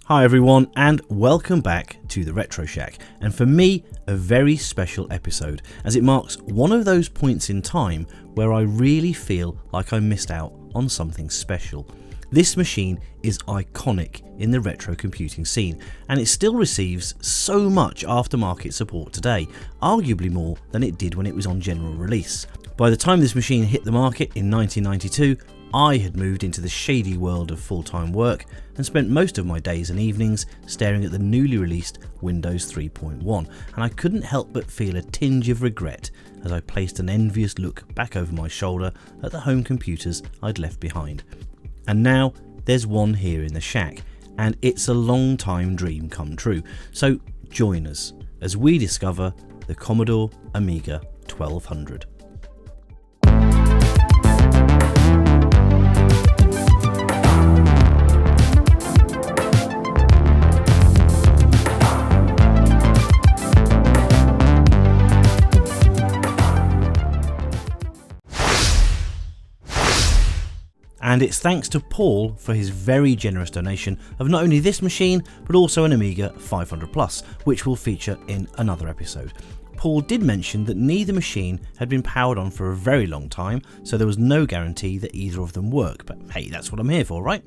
Hi everyone, and welcome back to the Retro Shack, and for me a very special episode as it marks one of those points in time where I really feel like I missed out on something special. This machine is iconic in the retro computing scene, and it still receives so much aftermarket support today, arguably more than it did when it was on general release. By the time this machine hit the market in 1992, I had moved into the shady world of full-time work and spent most of my days and evenings staring at the newly released Windows 3.1, and I couldn't help but feel a tinge of regret as I placed an envious look back over my shoulder at the home computers I'd left behind. And now there's one here in the shack, and it's a long time dream come true, so join us as we discover the Commodore Amiga 1200. And it's thanks to Paul for his very generous donation of not only this machine, but also an Amiga 500 Plus, which will feature in another episode. Paul did mention that neither machine had been powered on for a very long time, so there was no guarantee that either of them work, but hey, that's what I'm here for, right?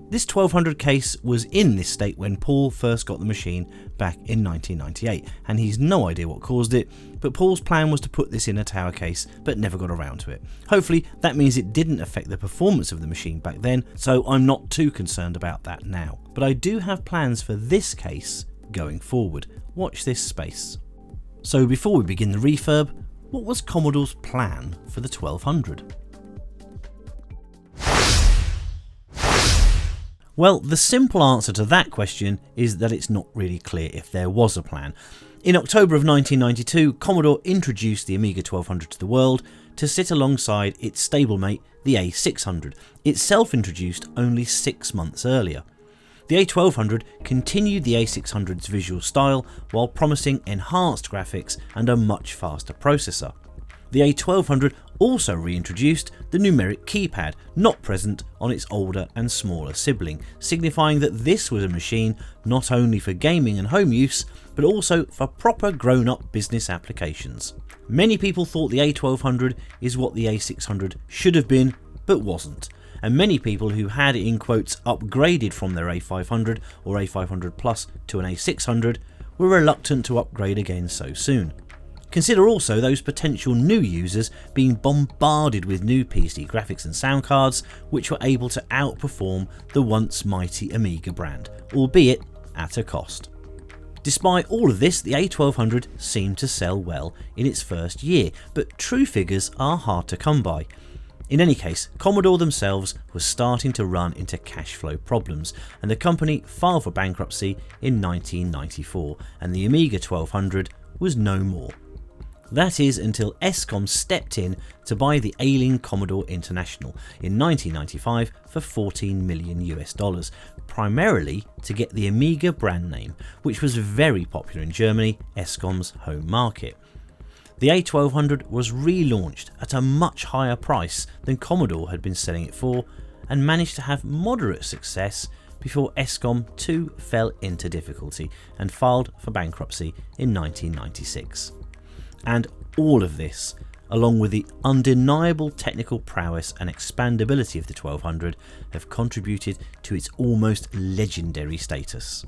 This 1200 case was in this state when Paul first got the machine back in 1998, and he's no idea what caused it, but Paul's plan was to put this in a tower case but never got around to it. Hopefully that means it didn't affect the performance of the machine back then, so I'm not too concerned about that now. But I do have plans for this case going forward. Watch this space. So before we begin the refurb, what was Commodore's plan for the 1200? Well, the simple answer to that question is that it's not really clear if there was a plan. In October of 1992, Commodore introduced the Amiga 1200 to the world to sit alongside its stablemate, the A600, itself introduced only 6 months earlier. The A1200 continued the A600's visual style while promising enhanced graphics and a much faster processor. The A1200 also reintroduced the numeric keypad, not present on its older and smaller sibling, signifying that this was a machine not only for gaming and home use, but also for proper grown-up business applications. Many people thought the A1200 is what the A600 should have been, but wasn't, and many people who had, in quotes, upgraded from their A500 or A500 Plus to an A600 were reluctant to upgrade again so soon. Consider also those potential new users being bombarded with new PC graphics and sound cards which were able to outperform the once mighty Amiga brand, albeit at a cost. Despite all of this, the A1200 seemed to sell well in its first year, but true figures are hard to come by. In any case, Commodore themselves were starting to run into cash flow problems, and the company filed for bankruptcy in 1994, and the Amiga 1200 was no more. That is until Escom stepped in to buy the ailing Commodore International in 1995 for $14 million, primarily to get the Amiga brand name, which was very popular in Germany, Escom's home market. The A1200 was relaunched at a much higher price than Commodore had been selling it for, and managed to have moderate success before Escom too fell into difficulty and filed for bankruptcy in 1996. And all of this, along with the undeniable technical prowess and expandability of the 1200, have contributed to its almost legendary status.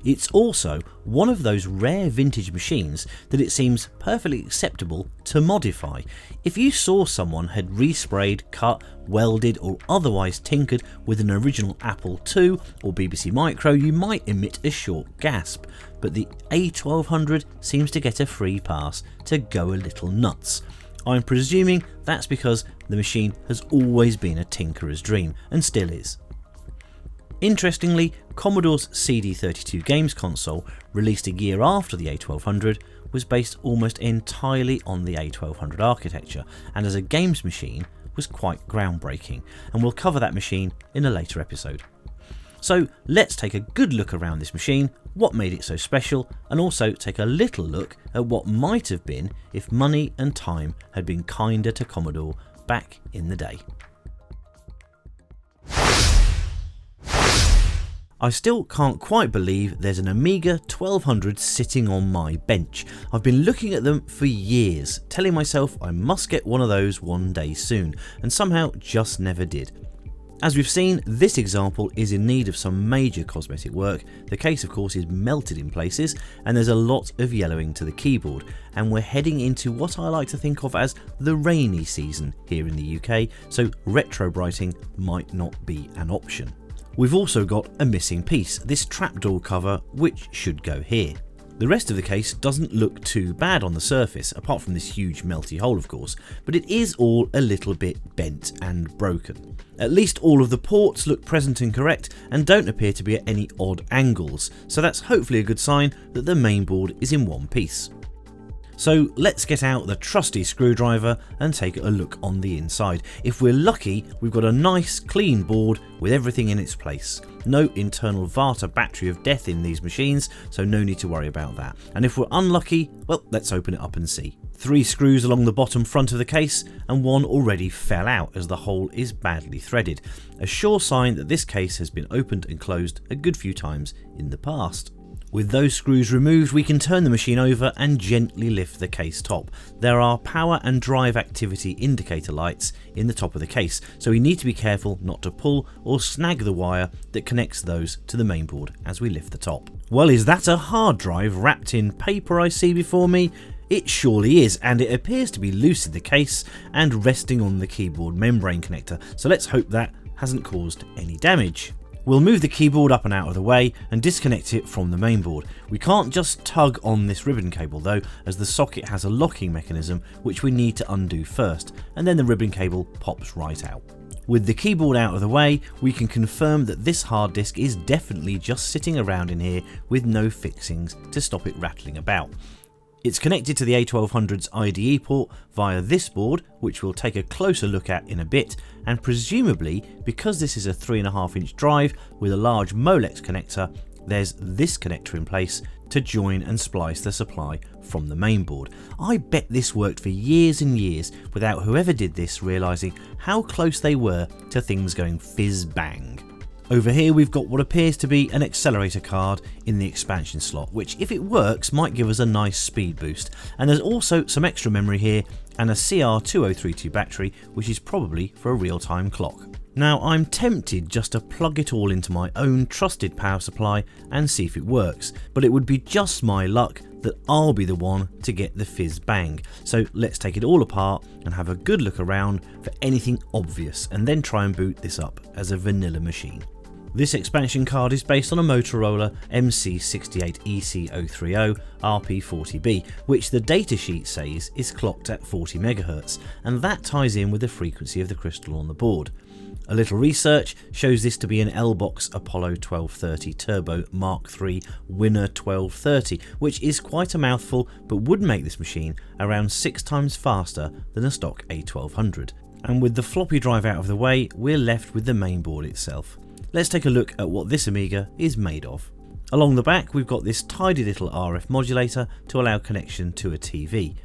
It's also one of those rare vintage machines that it seems perfectly acceptable to modify. If you saw someone had resprayed, cut, welded or otherwise tinkered with an original Apple II or BBC Micro, you might emit a short gasp, but the A1200 seems to get a free pass to go a little nuts. I'm presuming that's because the machine has always been a tinkerer's dream, and still is. Interestingly, Commodore's CD32 games console, released a year after the A1200, was based almost entirely on the A1200 architecture, and as a games machine was quite groundbreaking, and we'll cover that machine in a later episode. So let's take a good look around this machine, what made it so special, and also take a little look at what might have been if money and time had been kinder to Commodore back in the day. I still can't quite believe there's an Amiga 1200 sitting on my bench. I've been looking at them for years, telling myself I must get one of those one day soon, and somehow just never did. As we've seen, this example is in need of some major cosmetic work. The case of course is melted in places and there's a lot of yellowing to the keyboard, and we're heading into what I like to think of as the rainy season here in the UK, so retro brighting might not be an option. We've also got a missing piece, this trapdoor cover, which should go here. The rest of the case doesn't look too bad on the surface, apart from this huge melty hole of course, but it is all a little bit bent and broken. At least all of the ports look present and correct and don't appear to be at any odd angles, so that's hopefully a good sign that the mainboard is in one piece. So let's get out the trusty screwdriver and take a look on the inside. If we're lucky, we've got a nice clean board with everything in its place. No internal Vata battery of death in these machines, so no need to worry about that. And if we're unlucky, well, let's open it up and see. 3 screws along the bottom front of the case, and one already fell out as the hole is badly threaded. A sure sign that this case has been opened and closed a good few times in the past. With those screws removed, we can turn the machine over and gently lift the case top. There are power and drive activity indicator lights in the top of the case, so we need to be careful not to pull or snag the wire that connects those to the mainboard as we lift the top. Well, is that a hard drive wrapped in paper I see before me? It surely is, and it appears to be loose in the case and resting on the keyboard membrane connector, so let's hope that hasn't caused any damage. We'll move the keyboard up and out of the way and disconnect it from the mainboard. We can't just tug on this ribbon cable though, as the socket has a locking mechanism which we need to undo first, and then the ribbon cable pops right out. With the keyboard out of the way, we can confirm that this hard disk is definitely just sitting around in here with no fixings to stop it rattling about. It's connected to the A1200's IDE port via this board, which we'll take a closer look at in a bit, and presumably because this is a 3.5-inch drive with a large Molex connector, there's this connector in place to join and splice the supply from the mainboard. I bet this worked for years and years without whoever did this realising how close they were to things going fizz bang. Over here we've got what appears to be an accelerator card in the expansion slot, which if it works might give us a nice speed boost, and there's also some extra memory here and a CR2032 battery, which is probably for a real-time clock. Now I'm tempted just to plug it all into my own trusted power supply and see if it works, but it would be just my luck that I'll be the one to get the fizz bang. So let's take it all apart and have a good look around for anything obvious, and then try and boot this up as a vanilla machine. This expansion card is based on a Motorola MC68EC030 RP40B, which the datasheet says is clocked at 40 MHz, and that ties in with the frequency of the crystal on the board. A little research shows this to be an L-Box Apollo 1230 Turbo Mark III Winner 1230, which is quite a mouthful but would make this machine around 6 times faster than a stock A1200. And with the floppy drive out of the way, we're left with the mainboard itself. Let's take a look at what this Amiga is made of. Along the back we've got this tidy little RF modulator to allow connection to a TV.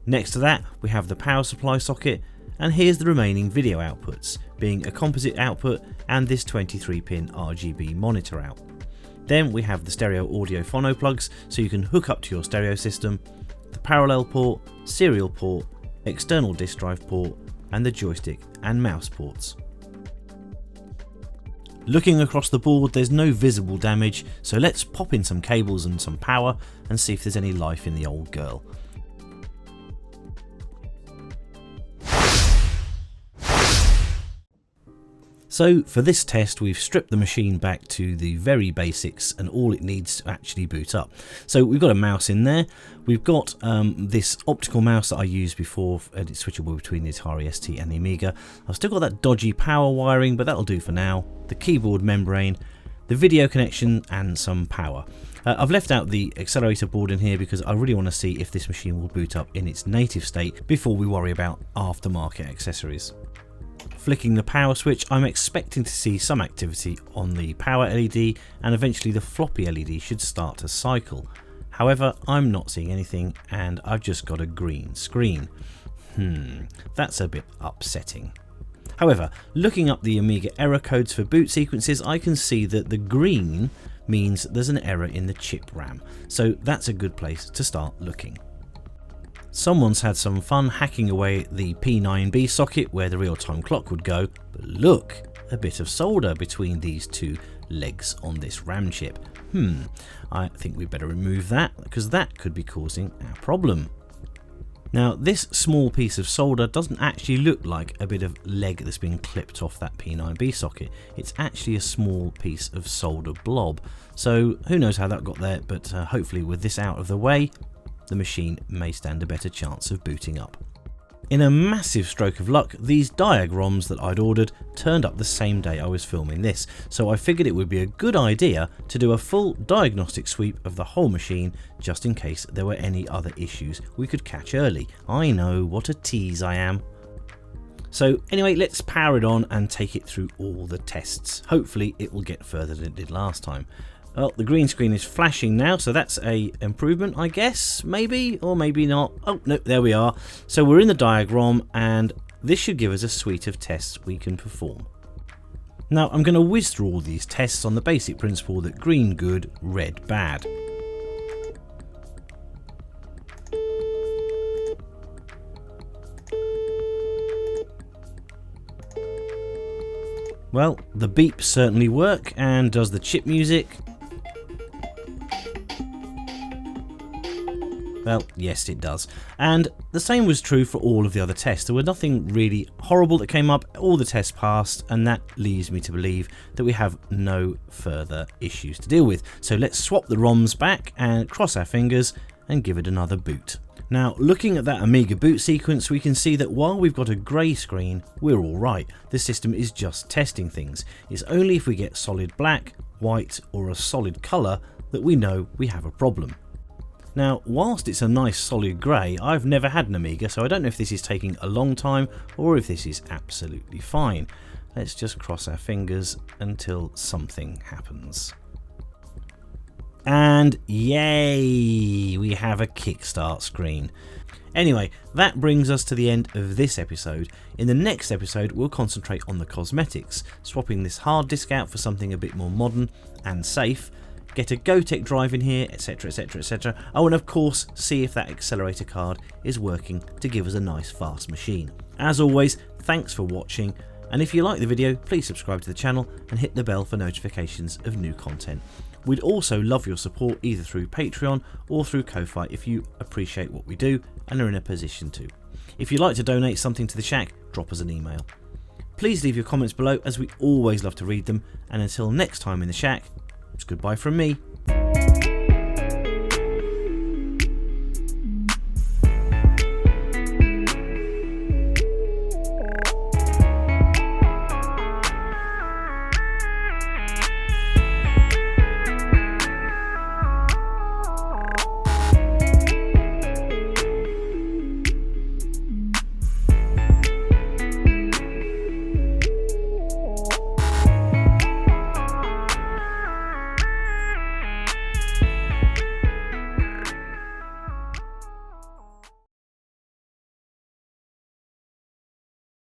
Next to that we have the power supply socket, and here's the remaining video outputs, being a composite output and this 23-pin RGB monitor out. Then we have the stereo audio phono plugs so you can hook up to your stereo system, the parallel port, serial port, external disk drive port, and the joystick and mouse ports. Looking across the board, there's no visible damage, so let's pop in some cables and some power and see if there's any life in the old girl. So for this test we've stripped the machine back to the very basics and all it needs to actually boot up. So we've got a mouse in there, we've got this optical mouse that I used before, and it's switchable between the Atari ST and the Amiga. I've still got that dodgy power wiring, but that'll do for now. The keyboard membrane, the video connection and some power. I've left out the accelerator board in here because I really want to see if this machine will boot up in its native state before we worry about aftermarket accessories. Flicking the power switch, I'm expecting to see some activity on the power LED, and eventually the floppy LED should start to cycle. However, I'm not seeing anything and I've just got a green screen. That's a bit upsetting. However, looking up the Amiga error codes for boot sequences, I can see that the green means there's an error in the chip RAM, so that's a good place to start looking. Someone's had some fun hacking away the P9B socket where the real-time clock would go, but look, a bit of solder between these two legs on this RAM chip. I think we better remove that because that could be causing our problem. Now, this small piece of solder doesn't actually look like a bit of leg that's been clipped off that P9B socket. It's actually a small piece of solder blob. So who knows how that got there, but hopefully with this out of the way, the machine may stand a better chance of booting up. In a massive stroke of luck, these diagrams that I'd ordered turned up the same day I was filming this, so I figured it would be a good idea to do a full diagnostic sweep of the whole machine just in case there were any other issues we could catch early. I know, what a tease I am. So anyway, let's power it on and take it through all the tests. Hopefully it will get further than it did last time. Well, the green screen is flashing now, so that's a improvement, I guess, maybe, or maybe not. Oh, no, there we are. So we're in the diagram, and this should give us a suite of tests we can perform. Now, I'm going to whiz through all these tests on the basic principle that green good, red bad. Well, the beeps certainly work, and does the chip music? Well, yes it does. And the same was true for all of the other tests. There was nothing really horrible that came up, all the tests passed, and that leads me to believe that we have no further issues to deal with. So let's swap the ROMs back and cross our fingers and give it another boot. Now, looking at that Amiga boot sequence, we can see that while we've got a grey screen, we're alright. The system is just testing things. It's only if we get solid black, white, or a solid colour that we know we have a problem. Now, whilst it's a nice solid grey, I've never had an Amiga, so I don't know if this is taking a long time or if this is absolutely fine. Let's just cross our fingers until something happens. And yay, we have a kickstart screen. Anyway, that brings us to the end of this episode. In the next episode, we'll concentrate on the cosmetics, swapping this hard disk out for something a bit more modern and safe, get a Gotek drive in here, etc, etc, etc. Oh, and of course, see if that accelerator card is working to give us a nice fast machine. As always, thanks for watching, and if you like the video, please subscribe to the channel and hit the bell for notifications of new content. We'd also love your support either through Patreon or through Ko-Fi if you appreciate what we do and are in a position to. If you'd like to donate something to the Shack, drop us an email. Please leave your comments below, as we always love to read them, and until next time in the Shack, it's goodbye from me.